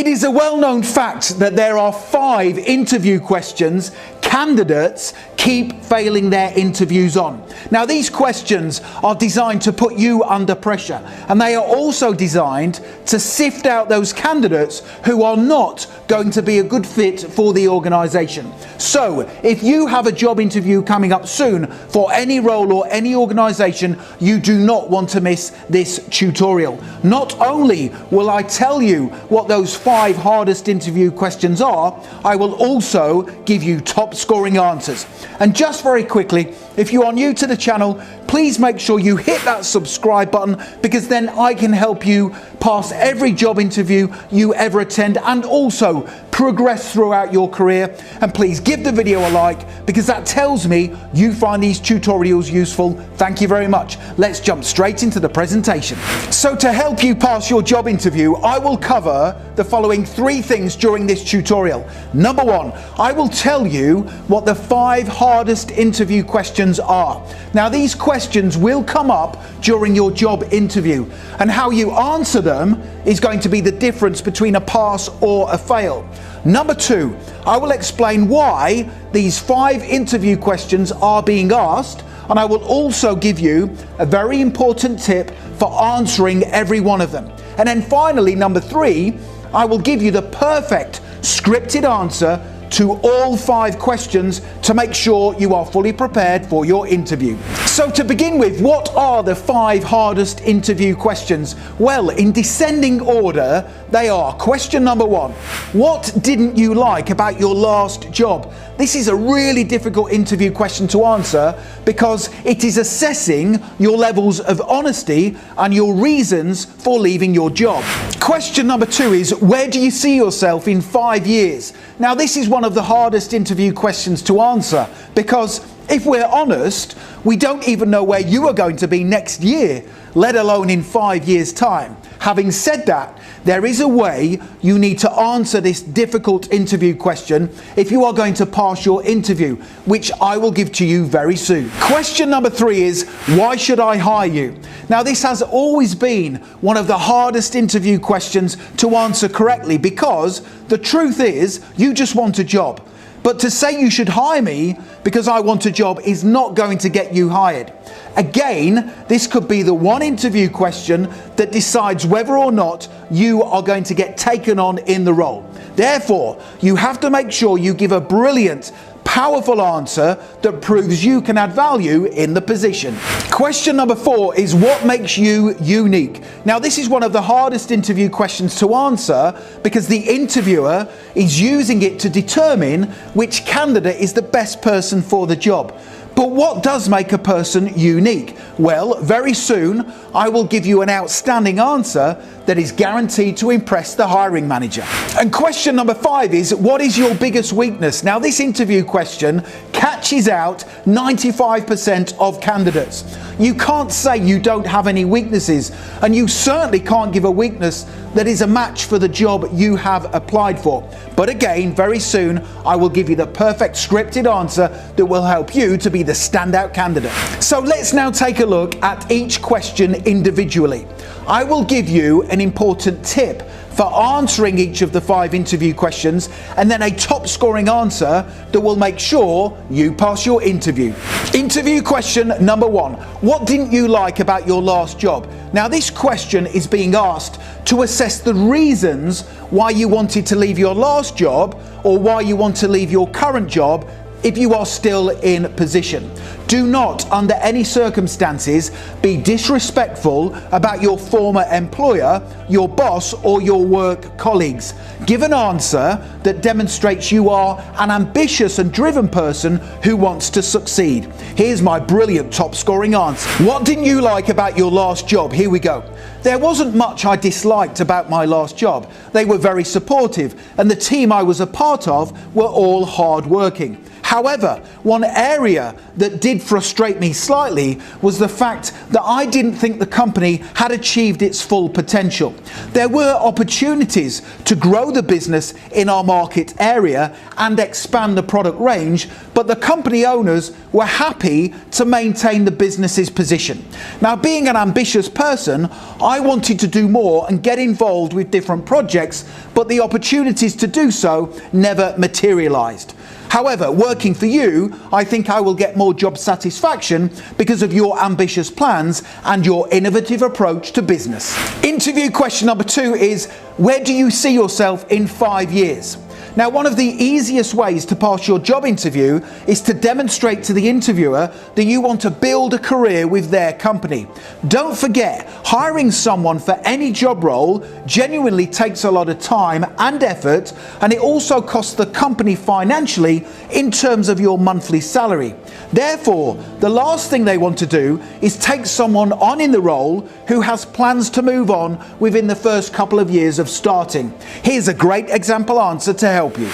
It is a well-known fact that there are 5 interview questions candidates keep failing their interviews on. Now, these questions are designed to put you under pressure, and they are also designed to sift out those candidates who are not going to be a good fit for the organisation. So, if you have a job interview coming up soon for any role or any organisation, you do not want to miss this tutorial. Not only will I tell you what those 5 hardest interview questions are, I will also give you top scoring answers. And just very quickly, if you are new to the channel, please make sure you hit that subscribe button, because then I can help you pass every job interview you ever attend and also progress throughout your career. And please give the video a like, because that tells me you find these tutorials useful. Thank you very much. Let's jump straight into the presentation. So to help you pass your job interview, I will cover the following 3 things during this tutorial. Number 1, I will tell you what the 5 hardest interview questions are. Now, these questions will come up during your job interview, and how you answer them is going to be the difference between a pass or a fail. Number 2, I will explain why these 5 interview questions are being asked, and I will also give you a very important tip for answering every one of them. And then finally, number 3, I will give you the perfect scripted answer to all 5 questions to make sure you are fully prepared for your interview. So to begin with, what are the 5 hardest interview questions? Well, in descending order, they are: question number 1, what didn't you like about your last job? This is a really difficult interview question to answer, because it is assessing your levels of honesty and your reasons for leaving your job. Question number 2 is: where do you see yourself in 5 years? Now, this is one of the hardest interview questions to answer, because if we're honest, we don't even know where you are going to be next year, let alone in 5 years' time. Having said that, there is a way you need to answer this difficult interview question if you are going to pass your interview, which I will give to you very soon. Question number 3 is: why should I hire you? Now, this has always been one of the hardest interview questions to answer correctly, because the truth is, you just want a job. But to say you should hire me because I want a job is not going to get you hired. Again, this could be the one interview question that decides whether or not you are going to get taken on in the role. Therefore, you have to make sure you give a brilliant, powerful answer that proves you can add value in the position. Question number 4 is: what makes you unique? Now, this is one of the hardest interview questions to answer, because the interviewer is using it to determine which candidate is the best person for the job. But what does make a person unique? Well, very soon I will give you an outstanding answer that is guaranteed to impress the hiring manager. And question number 5 is: what is your biggest weakness? Now, this interview question catches out 95% of candidates. You can't say you don't have any weaknesses, and you certainly can't give a weakness that is a match for the job you have applied for. But again, very soon I will give you the perfect scripted answer that will help you to be the standout candidate. So let's now take a look at each question individually. I will give you an important tip for answering each of the 5 interview questions, and then a top scoring answer that will make sure you pass your interview. Interview question number 1. What didn't you like about your last job? Now, this question is being asked to assess the reasons why you wanted to leave your last job, or why you want to leave your current job if you are still in position. Do not, under any circumstances, be disrespectful about your former employer, your boss, or your work colleagues. Give an answer that demonstrates you are an ambitious and driven person who wants to succeed. Here's my brilliant top scoring answer. What didn't you like about your last job? Here we go. There wasn't much I disliked about my last job. They were very supportive, and the team I was a part of were all hard working. However, one area that did frustrate me slightly was the fact that I didn't think the company had achieved its full potential. There were opportunities to grow the business in our market area and expand the product range, but the company owners were happy to maintain the business's position. Now, being an ambitious person, I wanted to do more and get involved with different projects, but the opportunities to do so never materialized. However, working for you, I think I will get more job satisfaction because of your ambitious plans and your innovative approach to business. Interview question number 2 is, where do you see yourself in 5 years? Now, one of the easiest ways to pass your job interview is to demonstrate to the interviewer that you want to build a career with their company. Don't forget, hiring someone for any job role genuinely takes a lot of time and effort, and it also costs the company financially in terms of your monthly salary. Therefore, the last thing they want to do is take someone on in the role who has plans to move on within the first couple of years of starting. Here's a great example answer to help you.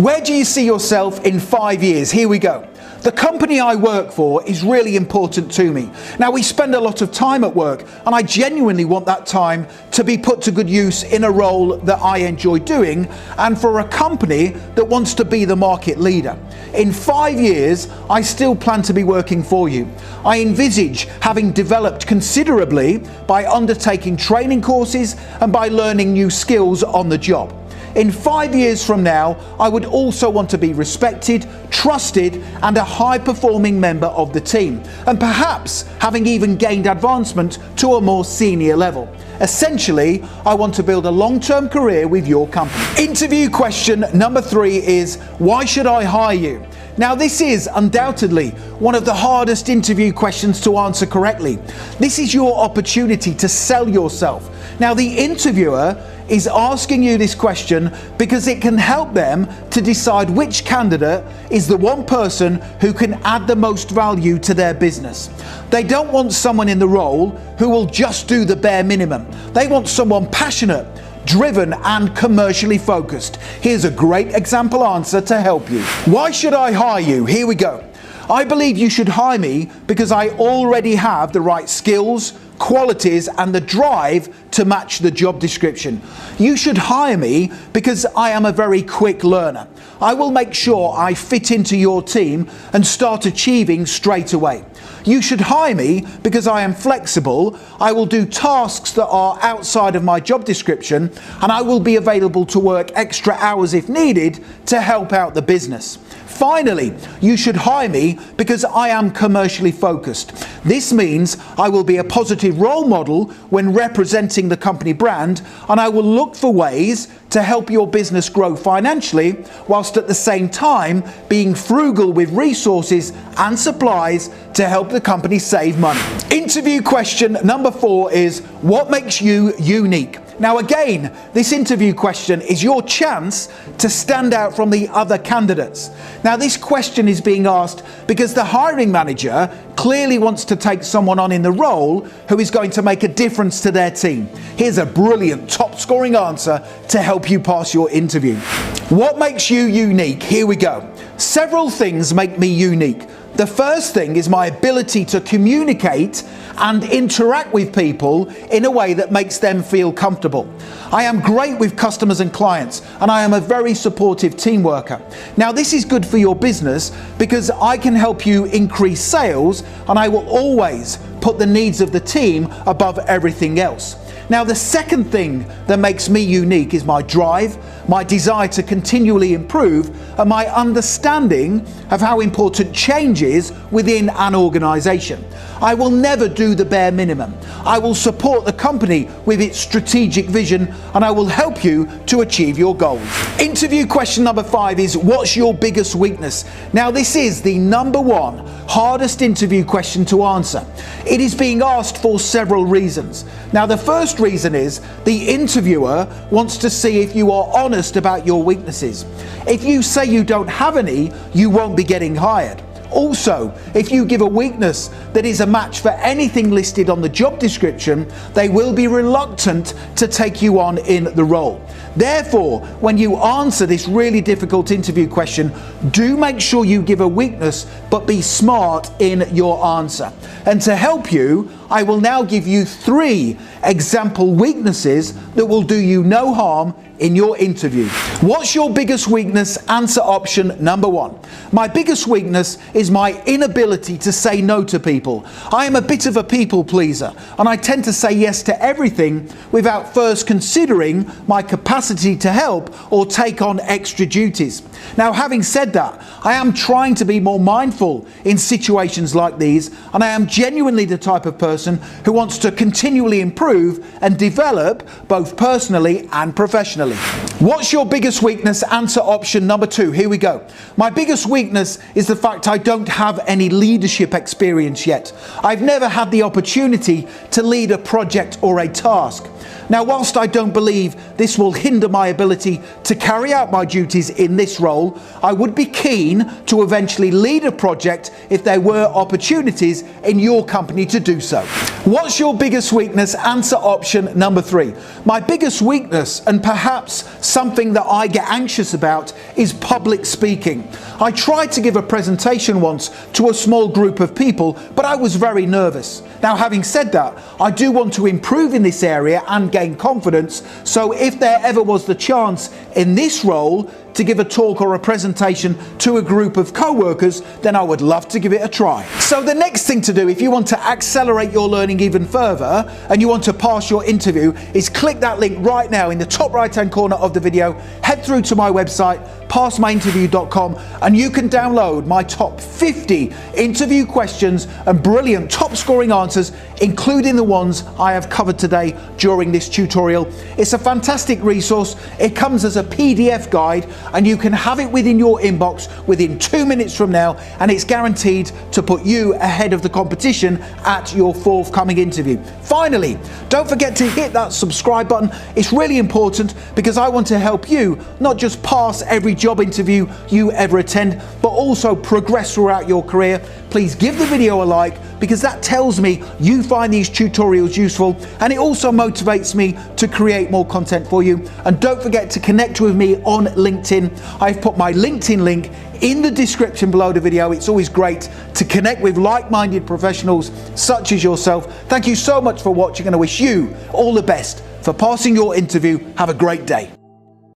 Where do you see yourself in 5 years? Here we go. The company I work for is really important to me. Now, we spend a lot of time at work, and I genuinely want that time to be put to good use in a role that I enjoy doing and for a company that wants to be the market leader. In 5 years, I still plan to be working for you. I envisage having developed considerably by undertaking training courses and by learning new skills on the job. In 5 years from now, I would also want to be respected, trusted, and a high-performing member of the team, and perhaps having even gained advancement to a more senior level. Essentially, I want to build a long-term career with your company. Interview question number 3 is, why should I hire you? Now, this is undoubtedly one of the hardest interview questions to answer correctly. This is your opportunity to sell yourself. Now, the interviewer is asking you this question because it can help them to decide which candidate is the one person who can add the most value to their business. They don't want someone in the role who will just do the bare minimum. They want someone passionate, driven, and commercially focused. Here's a great example answer to help you. Why should I hire you? Here we go. I believe you should hire me because I already have the right skills, qualities, and the drive to match the job description. You should hire me because I am a very quick learner. I will make sure I fit into your team and start achieving straight away. You should hire me because I am flexible. I will do tasks that are outside of my job description, and I will be available to work extra hours if needed to help out the business. Finally, you should hire me because I am commercially focused. This means I will be a positive role model when representing the company brand, and I will look for ways to help your business grow financially, whilst at the same time being frugal with resources and supplies to help the company save money. Interview question number 4 is, what makes you unique? Now again, this interview question is your chance to stand out from the other candidates. Now this question is being asked because the hiring manager clearly wants to take someone on in the role who is going to make a difference to their team. Here's a brilliant top scoring answer to help you pass your interview. What makes you unique? Here we go. Several things make me unique. The first thing is my ability to communicate and interact with people in a way that makes them feel comfortable. I am great with customers and clients, and I am a very supportive team worker. Now, this is good for your business because I can help you increase sales, and I will always put the needs of the team above everything else. Now, the second thing that makes me unique is my drive, my desire to continually improve, and my understanding of how important change is within an organization. I will never do the bare minimum. I will support the company with its strategic vision, and I will help you to achieve your goals. Interview question number 5 is, what's your biggest weakness? Now, this is the number 1 hardest interview question to answer. It is being asked for several reasons. Now, the first reason is the interviewer wants to see if you are honest about your weaknesses. If you say you don't have any, you won't be getting hired. Also, if you give a weakness that is a match for anything listed on the job description, they will be reluctant to take you on in the role. Therefore, when you answer this really difficult interview question, do make sure you give a weakness, but be smart in your answer. And to help you, I will now give you 3 example weaknesses that will do you no harm in your interview. What's your biggest weakness? Answer option number 1. My biggest weakness is my inability to say no to people. I am a bit of a people pleaser, and I tend to say yes to everything without first considering my capacity to help or take on extra duties. Now, having said that, I am trying to be more mindful in situations like these, and I am genuinely the type of person who wants to continually improve and develop both personally and professionally. What's your biggest weakness? Answer option number 2. Here we go. My biggest weakness is the fact I don't have any leadership experience yet. I've never had the opportunity to lead a project or a task. Now, whilst I don't believe this will hinder my ability to carry out my duties in this role, I would be keen to eventually lead a project if there were opportunities in your company to do so. What's your biggest weakness? Answer option number 3. My biggest weakness, and perhaps something that I get anxious about, is public speaking. I tried to give a presentation once to a small group of people, but I was very nervous. Now, having said that, I do want to improve in this area and gain confidence, so if there ever was the chance in this role to give a talk or a presentation to a group of co-workers, then I would love to give it a try. So the next thing to do if you want to accelerate your learning even further and you want to pass your interview is click that link right now in the top right hand corner of the video, head through to my website passmyinterview.com, and you can download my top 50 interview questions and brilliant top scoring answers, including the ones I have covered today during this tutorial. It's a fantastic resource. It comes as a PDF guide and you can have it within your inbox within 2 minutes from now, and it's guaranteed to put you ahead of the competition at your forthcoming interview. Finally, don't forget to hit that subscribe button. It's really important because I want to help you not just pass every job interview you ever attend, but also progress throughout your career. Please give the video a like because that tells me you find these tutorials useful, and it also motivates me to create more content for you. And don't forget to connect with me on LinkedIn. I've put my LinkedIn link in the description below the video. It's always great to connect with like-minded professionals such as yourself. Thank you so much for watching, and I wish you all the best for passing your interview. Have a great day.